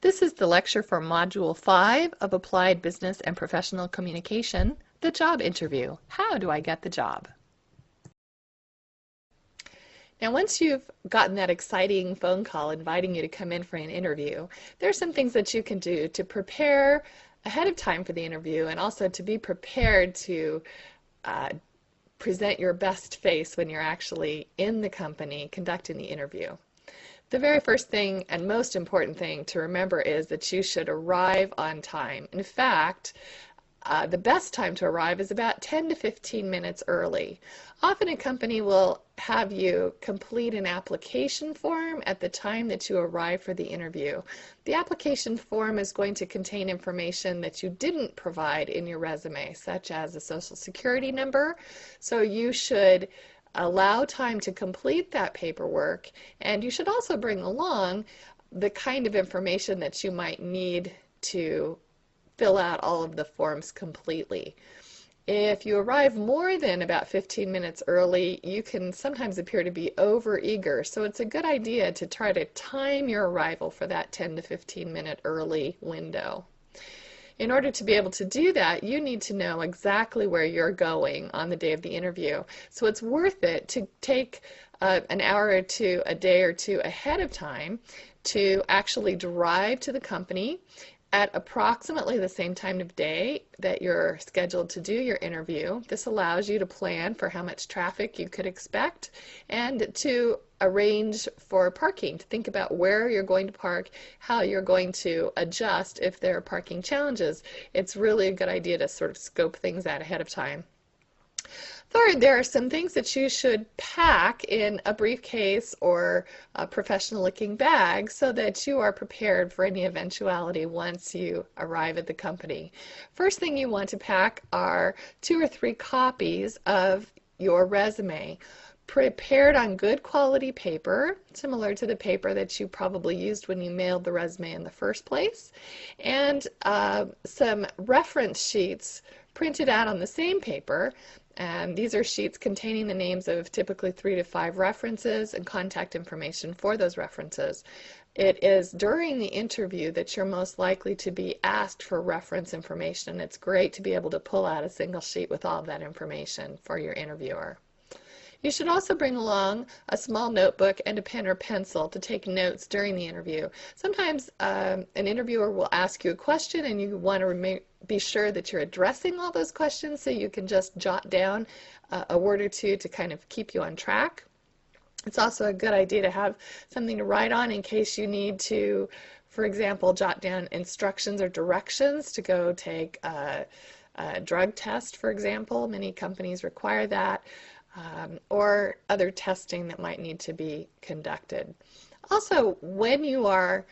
This is the lecture for Module 5 of Applied Business and Professional Communication, the job interview. How do I get the job? Now, once you've gotten that exciting phone call inviting you to come in for an interview, there are some things that you can do to prepare ahead of time for the interview and also to be prepared to present your best face when you're actually in the company conducting the interview. The very first thing and most important thing to remember is that you should arrive on time. In fact, the best time to arrive is about 10 to 15 minutes early. Often a company will have you complete an application form at the time that you arrive for the interview. The application form is going to contain information that you didn't provide in your resume, such as a social security number. So you should allow time to complete that paperwork, and you should also bring along the kind of information that you might need to fill out all of the forms completely. If you arrive more than about 15 minutes early, you can sometimes appear to be overeager, so it's a good idea to try to time your arrival for that 10 to 15 minute early window. In order to be able to do that, you need to know exactly where you're going on the day of the interview. So it's worth it to take an hour or two, a day or two ahead of time to actually drive to the company at approximately the same time of day that you're scheduled to do your interview. This allows you to plan for how much traffic you could expect and to arrange for parking, to think about where you're going to park, how you're going to adjust if there are parking challenges. It's really a good idea to sort of scope things out ahead of time. Third, there are some things that you should pack in a briefcase or a professional-looking bag so that you are prepared for any eventuality once you arrive at the company. First thing you want to pack are 2 or 3 copies of your resume, prepared on good quality paper, similar to the paper that you probably used when you mailed the resume in the first place, and some reference sheets printed out on the same paper. And these are sheets containing the names of typically 3 to 5 references and contact information for those references. It is during the interview that you're most likely to be asked for reference information. It's great to be able to pull out a single sheet with all of that information for your interviewer. You should also bring along a small notebook and a pen or pencil to take notes during the interview. Sometimes an interviewer will ask you a question and you want to be sure that you're addressing all those questions, so you can just jot down a word or two to kind of keep you on track. It's also a good idea to have something to write on in case you need to, for example, jot down instructions or directions to go take a drug test, for example. Many companies require that. Or other testing that might need to be conducted. Also, when you are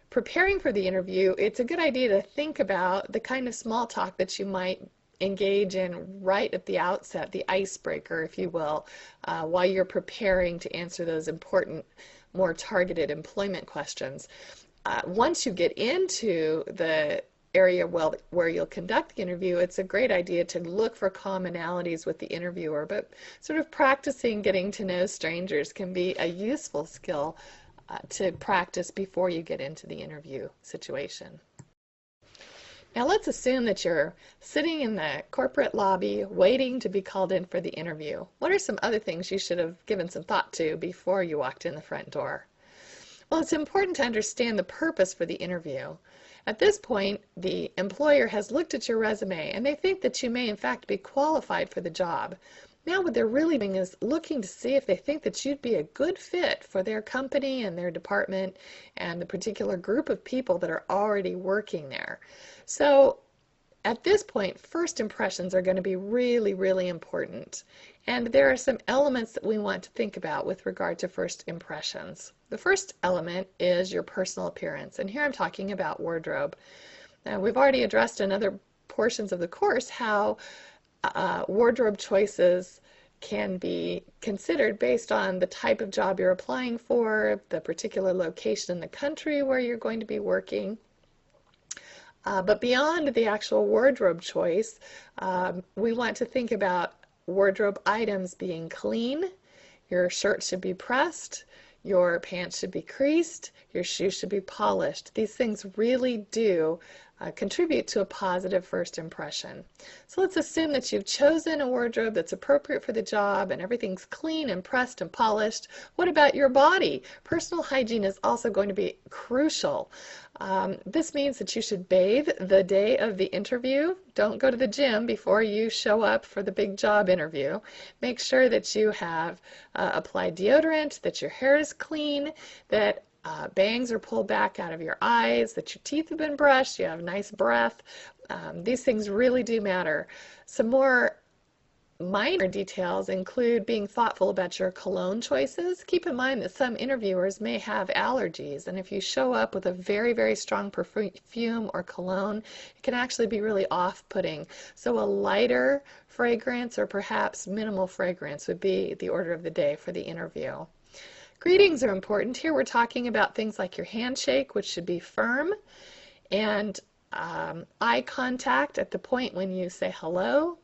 preparing for the interview, it's a good idea to think about the kind of small talk that you might engage in right at the outset, the icebreaker, if you will, while you're preparing to answer those important, more targeted employment questions. Once you get into the area where you'll conduct the interview, it's a great idea to look for commonalities with the interviewer, but sort of practicing getting to know strangers can be a useful skill to practice before you get into the interview situation. Now let's assume that you're sitting in the corporate lobby waiting to be called in for the interview. What are some other things you should have given some thought to before you walked in the front door? Well, it's important to understand the purpose for the interview. At this point, the employer has looked at your resume and they think that you may in fact be qualified for the job. Now what they're really doing is looking to see if they think that you'd be a good fit for their company and their department and the particular group of people that are already working there. So at this point, first impressions are going to be really, really important. And there are some elements that we want to think about with regard to first impressions. The first element is your personal appearance, and here I'm talking about wardrobe. Now, we've already addressed in other portions of the course how wardrobe choices can be considered based on the type of job you're applying for, the particular location in the country where you're going to be working. But beyond the actual wardrobe choice, we want to think about wardrobe items being clean. Your shirt should be pressed. Your pants should be creased, your shoes should be polished. These things really do contribute to a positive first impression. So let's assume that you've chosen a wardrobe that's appropriate for the job and everything's clean and pressed and polished. What about your body? Personal hygiene is also going to be crucial. This means that you should bathe the day of the interview. Don't go to the gym before you show up for the big job interview. Make sure that you have applied deodorant, that your hair is clean, that bangs are pulled back out of your eyes, that your teeth have been brushed, you have nice breath. These things really do matter. Some more minor details include being thoughtful about your cologne choices. Keep in mind that some interviewers may have allergies, and if you show up with a very, very strong perfume or cologne, it can actually be really off-putting. So a lighter fragrance or perhaps minimal fragrance would be the order of the day for the interview. Greetings are important. Here we're talking about things like your handshake, which should be firm, and eye contact at the point when you say hello.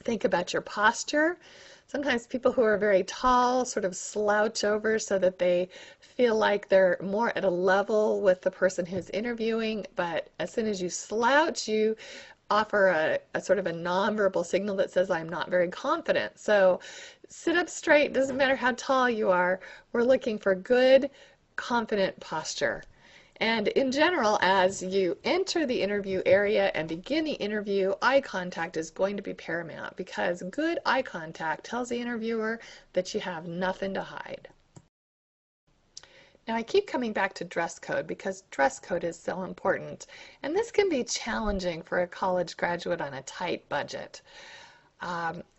Think about your posture. Sometimes people who are very tall sort of slouch over so that they feel like they're more at a level with the person who's interviewing, but as soon as you slouch, you offer a sort of a nonverbal signal that says, I'm not very confident. So sit up straight, doesn't matter how tall you are. We're looking for good, confident posture. And in general, as you enter the interview area and begin the interview, eye contact is going to be paramount because good eye contact tells the interviewer that you have nothing to hide. Now I keep coming back to dress code because dress code is so important, and this can be challenging for a college graduate on a tight budget.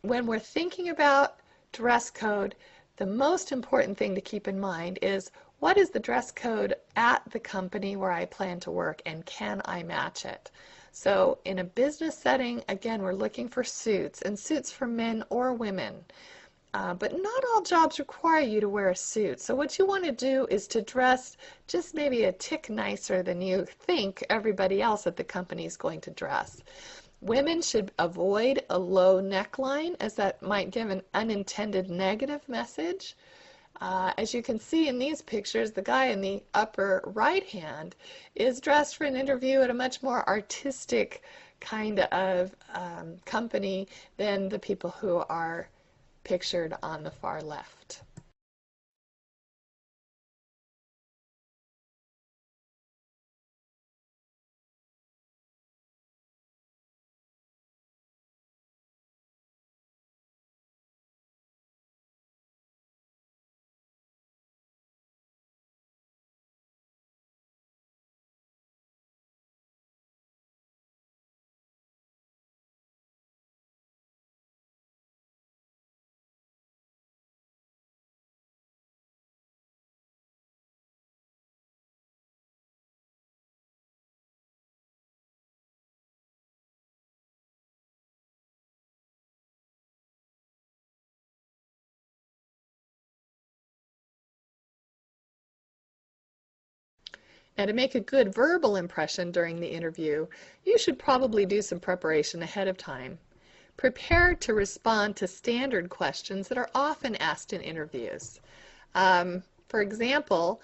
When we're thinking about dress code, the most important thing to keep in mind is what is the dress code at the company where I plan to work, and can I match it? So in a business setting, again, we're looking for suits, and suits for men or women. But not all jobs require you to wear a suit. So what you want to do is to dress just maybe a tick nicer than you think everybody else at the company is going to dress. Women should avoid a low neckline, as that might give an unintended negative message. As you can see in these pictures, the guy in the upper right hand is dressed for an interview at a much more artistic kind of company than the people who are pictured on the far left. Now, to make a good verbal impression during the interview, you should probably do some preparation ahead of time. Prepare to respond to standard questions that are often asked in interviews. For example,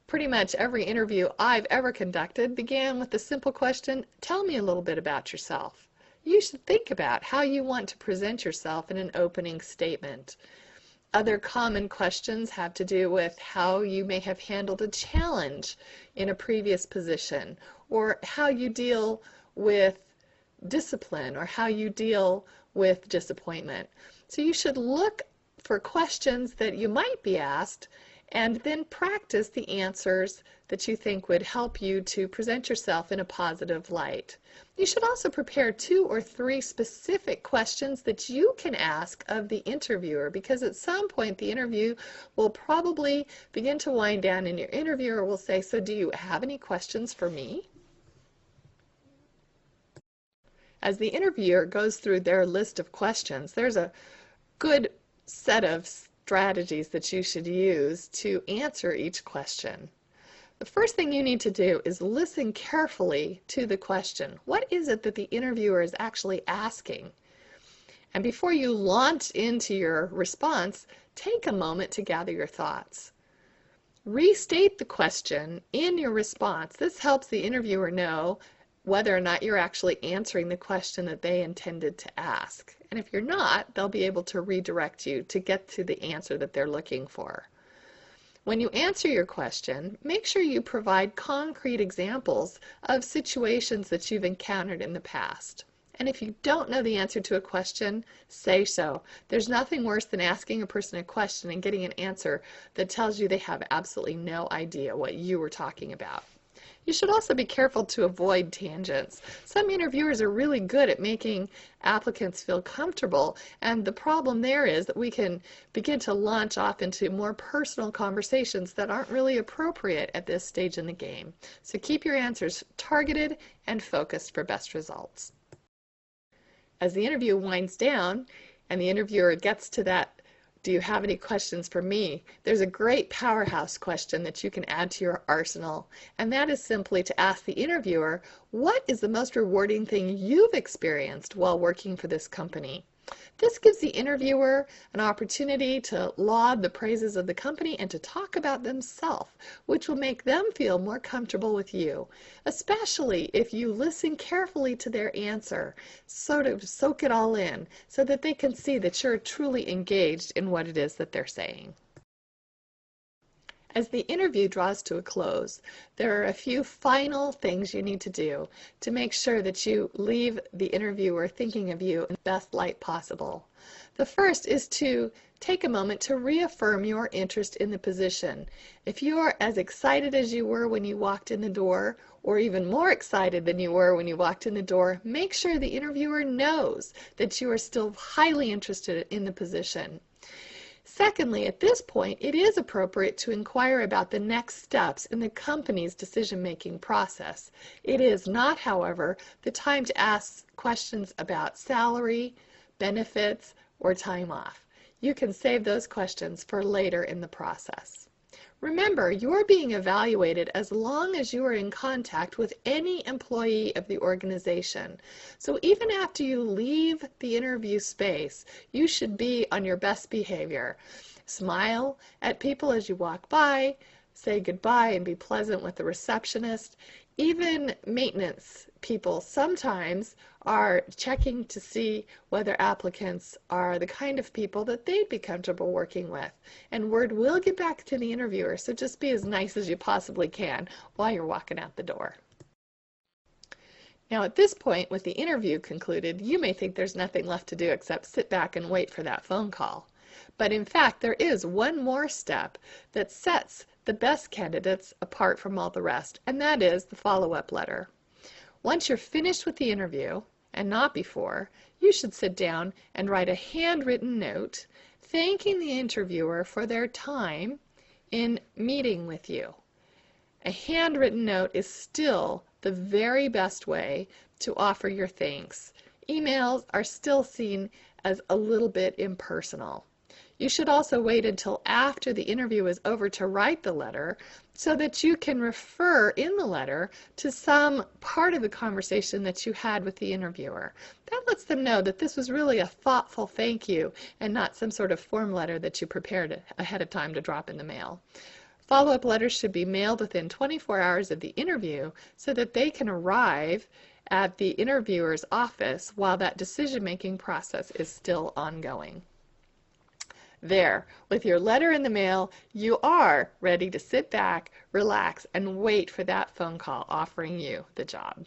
pretty much every interview I've ever conducted began with the simple question, tell me a little bit about yourself. You should think about how you want to present yourself in an opening statement. Other common questions have to do with how you may have handled a challenge in a previous position, or how you deal with discipline, or how you deal with disappointment. So you should look for questions that you might be asked and then practice the answers that you think would help you to present yourself in a positive light. You should also prepare 2 or 3 specific questions that you can ask of the interviewer, because at some point the interview will probably begin to wind down and your interviewer will say, so do you have any questions for me? As the interviewer goes through their list of questions, there's a good set of strategies that you should use to answer each question. The first thing you need to do is listen carefully to the question. What is it that the interviewer is actually asking? And before you launch into your response, take a moment to gather your thoughts. Restate the question in your response. This helps the interviewer know whether or not you're actually answering the question that they intended to ask. And if you're not, they'll be able to redirect you to get to the answer that they're looking for. When you answer your question, make sure you provide concrete examples of situations that you've encountered in the past. And if you don't know the answer to a question, say so. There's nothing worse than asking a person a question and getting an answer that tells you they have absolutely no idea what you were talking about. You should also be careful to avoid tangents. Some interviewers are really good at making applicants feel comfortable, and the problem there is that we can begin to launch off into more personal conversations that aren't really appropriate at this stage in the game. So keep your answers targeted and focused for best results. As the interview winds down and the interviewer gets to that, do you have any questions for me? There's a great powerhouse question that you can add to your arsenal, and that is simply to ask the interviewer, what is the most rewarding thing you've experienced while working for this company? This gives the interviewer an opportunity to laud the praises of the company and to talk about themselves, which will make them feel more comfortable with you, especially if you listen carefully to their answer, sort of soak it all in so that they can see that you're truly engaged in what it is that they're saying. As the interview draws to a close, there are a few final things you need to do to make sure that you leave the interviewer thinking of you in the best light possible. The first is to take a moment to reaffirm your interest in the position. If you are as excited as you were when you walked in the door, or even more excited than you were when you walked in the door, make sure the interviewer knows that you are still highly interested in the position. Secondly, at this point, it is appropriate to inquire about the next steps in the company's decision-making process. It is not, however, the time to ask questions about salary, benefits, or time off. You can save those questions for later in the process. Remember, you're being evaluated as long as you are in contact with any employee of the organization. So even after you leave the interview space, you should be on your best behavior. Smile at people as you walk by, say goodbye and be pleasant with the receptionist. Even maintenance people sometimes are checking to see whether applicants are the kind of people that they'd be comfortable working with. And word will get back to the interviewer, so just be as nice as you possibly can while you're walking out the door. Now at this point, with the interview concluded, you may think there's nothing left to do except sit back and wait for that phone call. But in fact, there is one more step that sets the best candidates apart from all the rest, and that is the follow-up letter. Once you're finished with the interview, and not before, you should sit down and write a handwritten note thanking the interviewer for their time in meeting with you. A handwritten note is still the very best way to offer your thanks. Emails are still seen as a little bit impersonal. You should also wait until after the interview is over to write the letter so that you can refer in the letter to some part of the conversation that you had with the interviewer. That lets them know that this was really a thoughtful thank you and not some sort of form letter that you prepared ahead of time to drop in the mail. Follow-up letters should be mailed within 24 hours of the interview so that they can arrive at the interviewer's office while that decision-making process is still ongoing. There, with your letter in the mail, you are ready to sit back, relax, and wait for that phone call offering you the job.